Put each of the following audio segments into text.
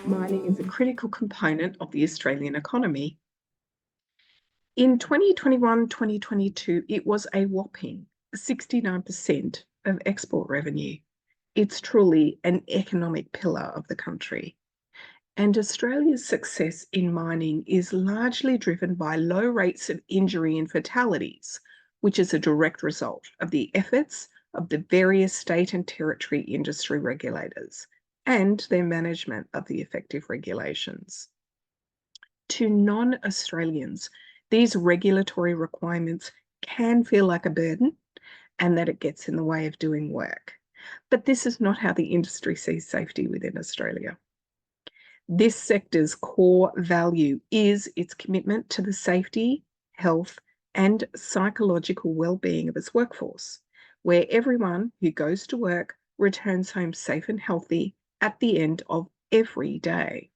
mining is a critical component of the Australian economy. In 2021-2022, it was a whopping 69% of export revenue. It's truly an economic pillar of the country. And Australia's success in mining is largely driven by low rates of injury and fatalities, which is a direct result of the efforts of the various state and territory industry regulators and their management of the effective regulations. To non-Australians, these regulatory requirements can feel like a burden and that it gets in the way of doing work. But this is not how the industry sees safety within Australia. This sector's core value is its commitment to the safety, health, and psychological well-being of its workforce, where everyone who goes to work returns home safe and healthy at the end of every day.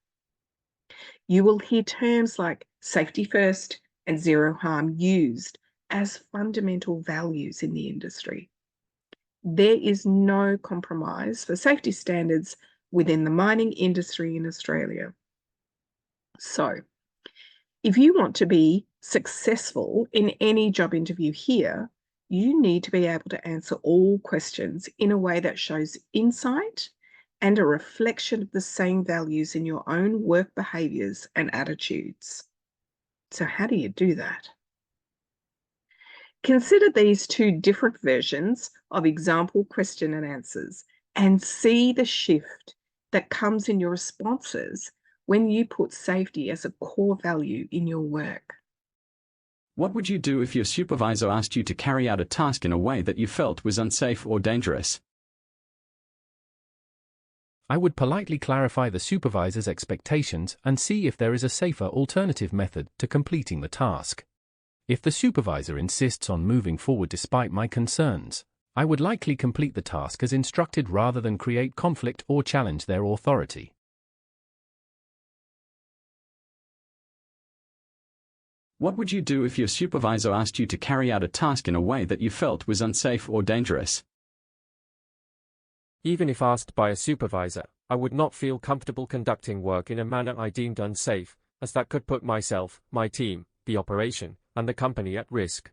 You will hear terms like safety first and zero harm used as fundamental values in the industry. There is no compromise for safety standards within the mining industry in Australia. So, if you want to be successful in any job interview here, you need to be able to answer all questions in a way that shows insight and a reflection of the same values in your own work behaviours and attitudes. So how do you do that? Consider these two different versions of example question and answers and see the shift that comes in your responses when you put safety as a core value in your work. What would you do if your supervisor asked you to carry out a task in a way that you felt was unsafe or dangerous? I would politely clarify the supervisor's expectations and see if there is a safer alternative method to completing the task. If the supervisor insists on moving forward despite my concerns, I would likely complete the task as instructed rather than create conflict or challenge their authority. What would you do if your supervisor asked you to carry out a task in a way that you felt was unsafe or dangerous? Even if asked by a supervisor, I would not feel comfortable conducting work in a manner I deemed unsafe, as that could put myself, my team, the operation, and the company at risk.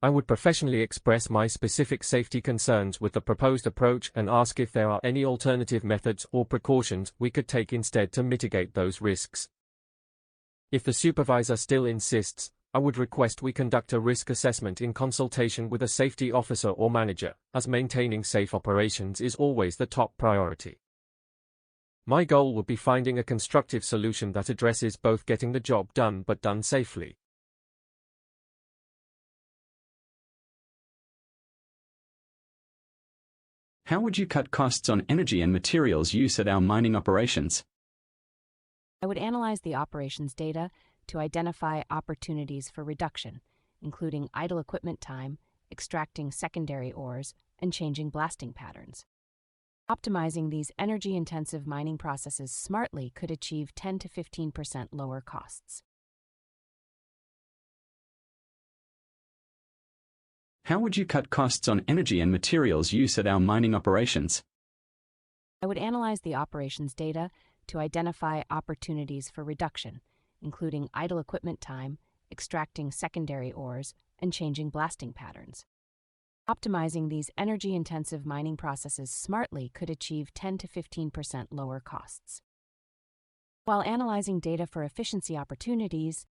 I would professionally express my specific safety concerns with the proposed approach and ask if there are any alternative methods or precautions we could take instead to mitigate those risks. If the supervisor still insists, I would request we conduct a risk assessment in consultation with a safety officer or manager, as maintaining safe operations is always the top priority. My goal would be finding a constructive solution that addresses both getting the job done but done safely. How would you cut costs on energy and materials use at our mining operations? I would analyze the operations data to identify opportunities for reduction, including idle equipment time, extracting secondary ores, and changing blasting patterns. Optimizing these energy-intensive mining processes smartly could achieve 10 to 15% lower costs. How would you cut costs on energy and materials use at our mining operations? I would analyze the operations data to identify opportunities for reduction, including idle equipment time, extracting secondary ores, and changing blasting patterns. Optimizing these energy-intensive mining processes smartly could achieve 10 to 15% lower costs. While analyzing data for efficiency opportunities,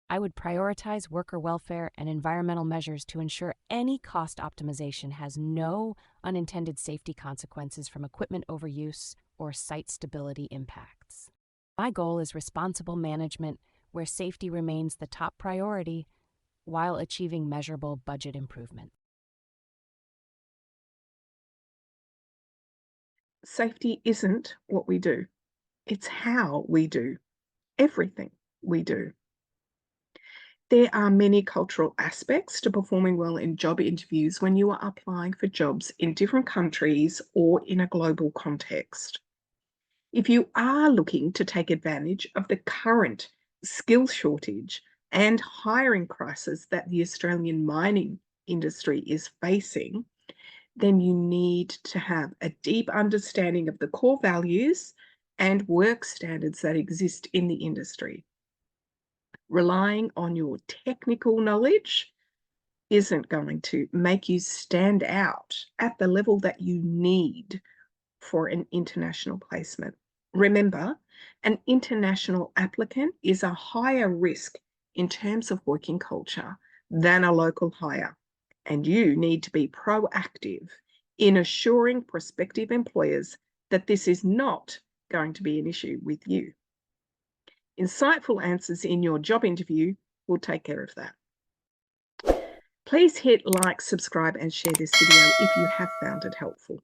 I would prioritize worker welfare and environmental measures to ensure any cost optimization has no unintended safety consequences from equipment overuse or site stability impacts. My goal is responsible management where safety remains the top priority while achieving measurable budget improvement. Safety isn't what we do. It's how we do everything we do. There are many cultural aspects to performing well in job interviews when you are applying for jobs in different countries or in a global context. If you are looking to take advantage of the current skill shortage and hiring crisis that the Australian mining industry is facing, then you need to have a deep understanding of the core values and work standards that exist in the industry. Relying on your technical knowledge isn't going to make you stand out at the level that you need for an international placement. Remember, an international applicant is a higher risk in terms of working culture than a local hire, and you need to be proactive in assuring prospective employers that this is not going to be an issue with you. Insightful answers in your job interview will take care of that. Please hit like, subscribe, and share this video if you have found it helpful.